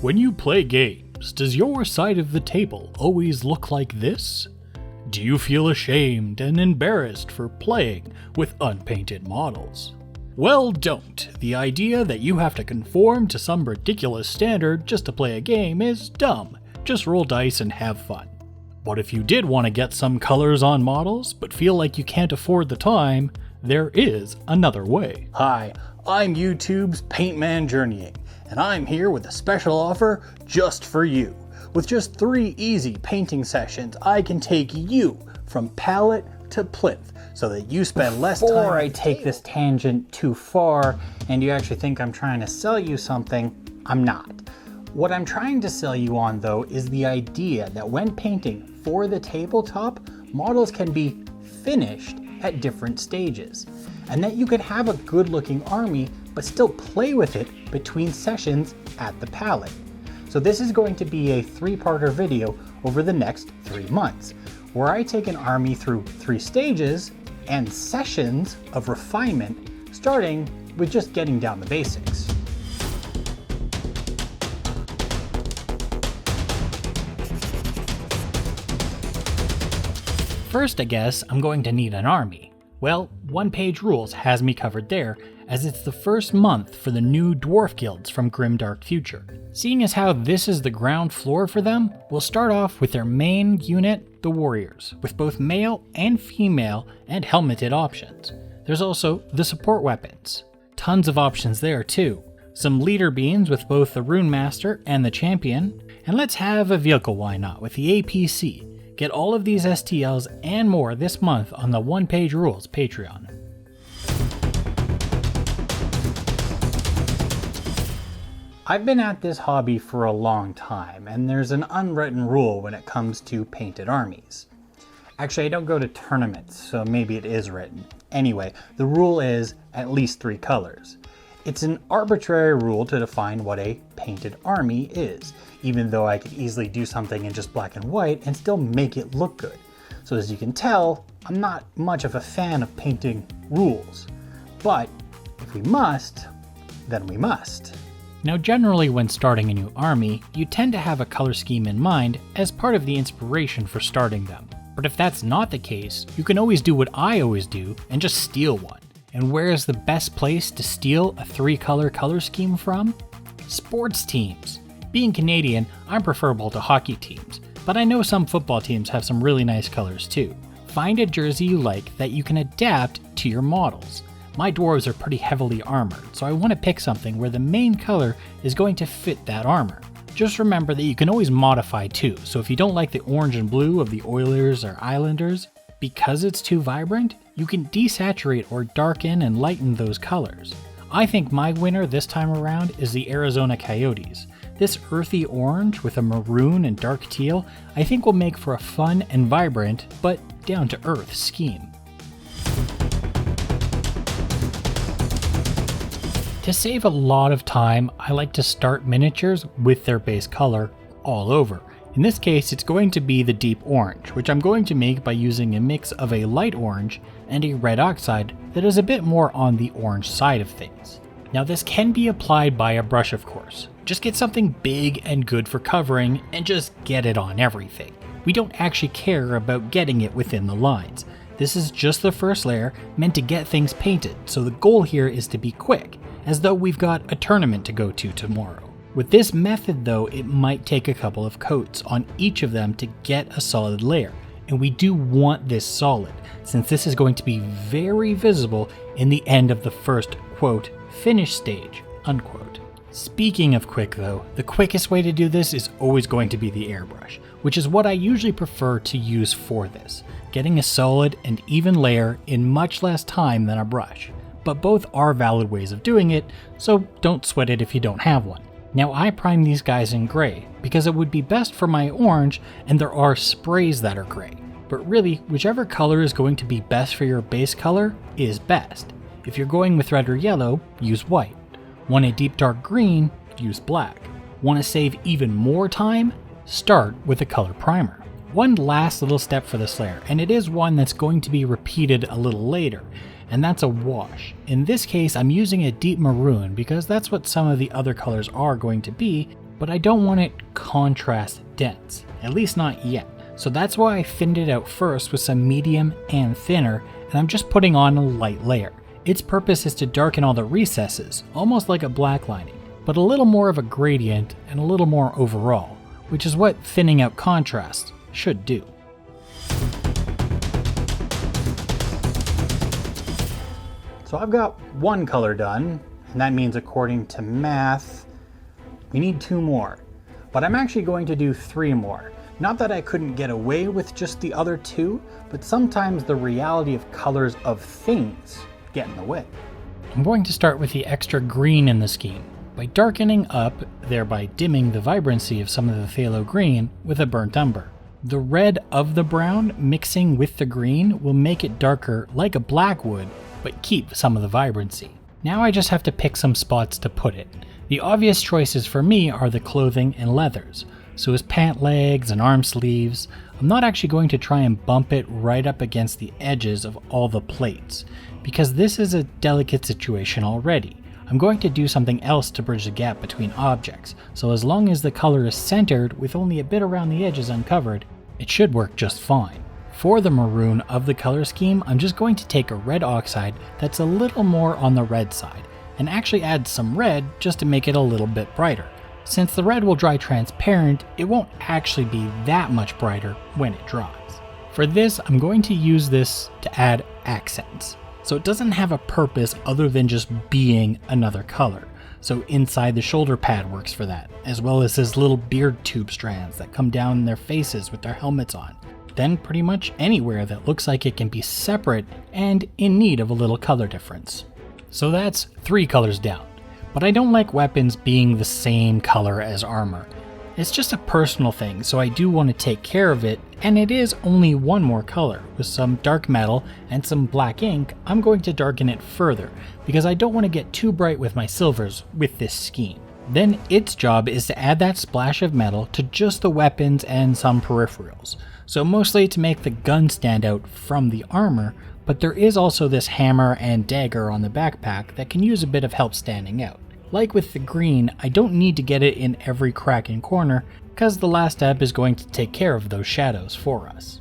When you play games, does your side of the table always look like this? Do you feel ashamed and embarrassed for playing with unpainted models? Well, don't. The idea that you have to conform to some ridiculous standard just to play a game is dumb. Just roll dice and have fun. But if you did want to get some colors on models, but feel like you can't afford the time, there is another way. Hi, I'm YouTube's Paintman Journeying, and I'm here with a special offer just for you. With just 3 easy painting sessions, I can take you from palette to plinth so that you spend less time. Before I take this tangent too far and you actually think I'm trying to sell you something, I'm not. What I'm trying to sell you on though is the idea that when painting for the tabletop, models can be finished at different stages, and that you could have a good looking army but still play with it between sessions at the palette. So this is going to be a 3-parter video over the next 3 months, where I take an army through 3 stages and sessions of refinement, starting with just getting down the basics. First, I guess, I'm going to need an army. Well, One Page Rules has me covered there, as it's the first month for the new Dwarf Guilds from Grimdark Future. Seeing as how this is the ground floor for them, we'll start off with their main unit, the Warriors, with both male and female and helmeted options. There's also the support weapons. Tons of options there too. Some leader beans with both the Rune Master and the Champion, and let's have a vehicle, why not, with the APC. Get all of these STLs and more this month on the One Page Rules Patreon. I've been at this hobby for a long time, and there's an unwritten rule when it comes to painted armies. Actually, I don't go to tournaments, so maybe it is written. Anyway, the rule is at least 3 colors. It's an arbitrary rule to define what a painted army is, even though I could easily do something in just black and white and still make it look good. So as you can tell, I'm not much of a fan of painting rules. But if we must, then we must. Now generally when starting a new army, you tend to have a color scheme in mind as part of the inspiration for starting them. But if that's not the case, you can always do what I always do and just steal one. And where is the best place to steal a 3-color color scheme from? Sports teams. Being Canadian, I'm preferable to hockey teams, but I know some football teams have some really nice colors too. Find a jersey you like that you can adapt to your models. My dwarves are pretty heavily armored, so I want to pick something where the main color is going to fit that armor. Just remember that you can always modify too, so if you don't like the orange and blue of the Oilers or Islanders, because it's too vibrant, you can desaturate or darken and lighten those colors. I think my winner this time around is the Arizona Coyotes. This earthy orange with a maroon and dark teal I think will make for a fun and vibrant, but down-to-earth scheme. To save a lot of time, I like to start miniatures with their base color all over. In this case, it's going to be the deep orange, which I'm going to make by using a mix of a light orange and a red oxide that is a bit more on the orange side of things. Now this can be applied by a brush, of course. Just get something big and good for covering and just get it on everything. We don't actually care about getting it within the lines. This is just the first layer meant to get things painted, so the goal here is to be quick, as though we've got a tournament to go to tomorrow. With this method though, it might take a couple of coats on each of them to get a solid layer, and we do want this solid, since this is going to be very visible in the end of the first, quote, finish stage, unquote. Speaking of quick though, the quickest way to do this is always going to be the airbrush, which is what I usually prefer to use for this, getting a solid and even layer in much less time than a brush. But both are valid ways of doing it, so don't sweat it if you don't have one. Now I prime these guys in gray, because it would be best for my orange, and there are sprays that are gray. But really, whichever color is going to be best for your base color is best. If you're going with red or yellow, use white. Want a deep dark green, use black. Want to save even more time? Start with a color primer. One last little step for this layer, and it is one that's going to be repeated a little later, and that's a wash. In this case, I'm using a deep maroon because that's what some of the other colors are going to be, but I don't want it contrast dense, at least not yet. So that's why I thinned it out first with some medium and thinner, and I'm just putting on a light layer. Its purpose is to darken all the recesses, almost like a black lining, but a little more of a gradient and a little more overall, which is what thinning out contrast should do. So I've got one color done, and that means according to math, we need 2 more. But I'm actually going to do 3 more. Not that I couldn't get away with just the other 2, but sometimes the reality of colors of things get in the way. I'm going to start with the extra green in the scheme, by darkening up, thereby dimming the vibrancy of some of the phthalo green with a burnt umber. The red of the brown mixing with the green will make it darker like a black would, but keep some of the vibrancy. Now I just have to pick some spots to put it. The obvious choices for me are the clothing and leathers. So as pant legs and arm sleeves, I'm not actually going to try and bump it right up against the edges of all the plates, because this is a delicate situation already. I'm going to do something else to bridge the gap between objects, so as long as the color is centered with only a bit around the edges uncovered, it should work just fine. For the maroon of the color scheme, I'm just going to take a red oxide that's a little more on the red side, and actually add some red just to make it a little bit brighter. Since the red will dry transparent, it won't actually be that much brighter when it dries. For this, I'm going to use this to add accents. So it doesn't have a purpose other than just being another color. So inside the shoulder pad works for that, as well as his little beard tube strands that come down their faces with their helmets on. Then pretty much anywhere that looks like it can be separate and in need of a little color difference. So that's 3 colors down. But I don't like weapons being the same color as armor. It's just a personal thing, so I do want to take care of it, and it is only 1 more color. With some dark metal and some black ink, I'm going to darken it further, because I don't want to get too bright with my silvers with this scheme. Then its job is to add that splash of metal to just the weapons and some peripherals. So mostly to make the gun stand out from the armor, but there is also this hammer and dagger on the backpack that can use a bit of help standing out. Like with the green, I don't need to get it in every crack and corner, because the last step is going to take care of those shadows for us.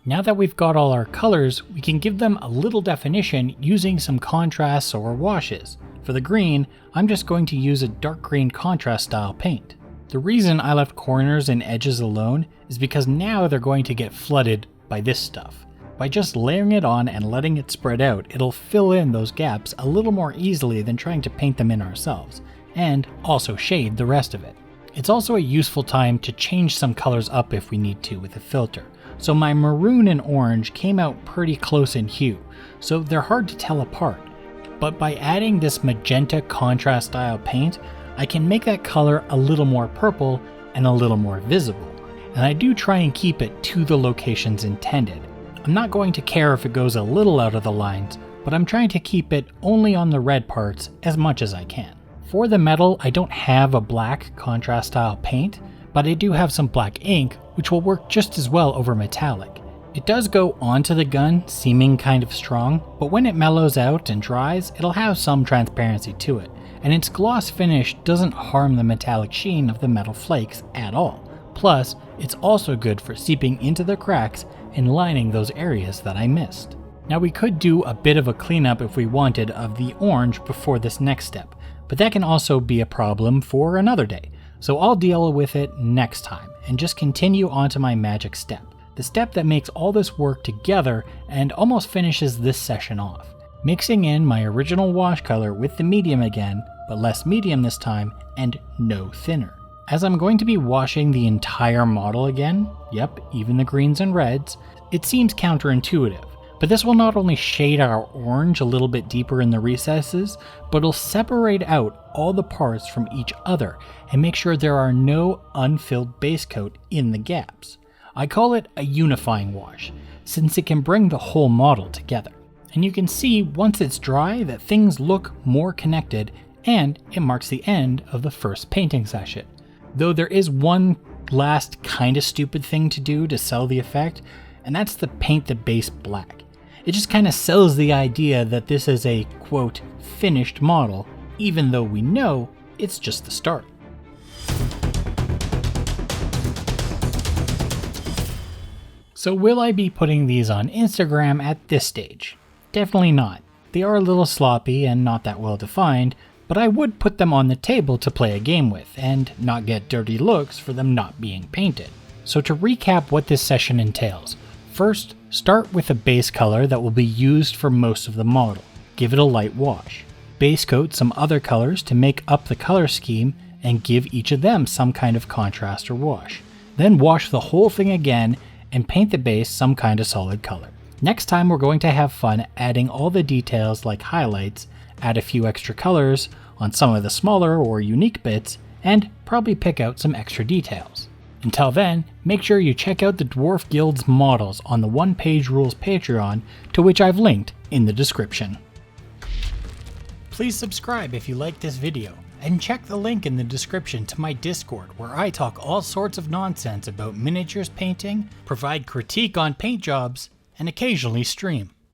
Now that we've got all our colors, we can give them a little definition using some contrasts or washes. For the green, I'm just going to use a dark green contrast style paint. The reason I left corners and edges alone is because now they're going to get flooded by this stuff. By just layering it on and letting it spread out, it'll fill in those gaps a little more easily than trying to paint them in ourselves, and also shade the rest of it. It's also a useful time to change some colors up if we need to with a filter. So my maroon and orange came out pretty close in hue, so they're hard to tell apart. But by adding this magenta contrast style paint, I can make that color a little more purple and a little more visible. And I do try and keep it to the locations intended. I'm not going to care if it goes a little out of the lines, but I'm trying to keep it only on the red parts as much as I can. For the metal, I don't have a black contrast style paint, but I do have some black ink, which will work just as well over metallic. It does go onto the gun, seeming kind of strong, but when it mellows out and dries, it'll have some transparency to it, and its gloss finish doesn't harm the metallic sheen of the metal flakes at all. Plus, it's also good for seeping into the cracks and lining those areas that I missed. Now we could do a bit of a cleanup if we wanted of the orange before this next step, but that can also be a problem for another day. So I'll deal with it next time and just continue on to my magic step. The step that makes all this work together and almost finishes this session off. Mixing in my original wash color with the medium again, but less medium this time and no thinner. As I'm going to be washing the entire model again, yep, even the greens and reds, it seems counterintuitive, but this will not only shade our orange a little bit deeper in the recesses, but it'll separate out all the parts from each other and make sure there are no unfilled base coat in the gaps. I call it a unifying wash, since it can bring the whole model together. And you can see once it's dry that things look more connected, and it marks the end of the first painting session. Though there is one last kinda stupid thing to do to sell the effect, and that's to paint the base black. It just kind of sells the idea that this is a, quote, finished model, even though we know it's just the start. So will I be putting these on Instagram at this stage? Definitely not. They are a little sloppy and not that well defined, but I would put them on the table to play a game with, and not get dirty looks for them not being painted. So to recap what this session entails, first, start with a base color that will be used for most of the model. Give it a light wash. Base coat some other colors to make up the color scheme and give each of them some kind of contrast or wash. Then wash the whole thing again and paint the base some kind of solid color. Next time we're going to have fun adding all the details like highlights, add a few extra colors on some of the smaller or unique bits, and probably pick out some extra details. Until then, make sure you check out the Dwarf Guild's models on the One Page Rules Patreon, to which I've linked in the description. Please subscribe if you like this video, and check the link in the description to my Discord, where I talk all sorts of nonsense about miniatures painting, provide critique on paint jobs, and occasionally stream.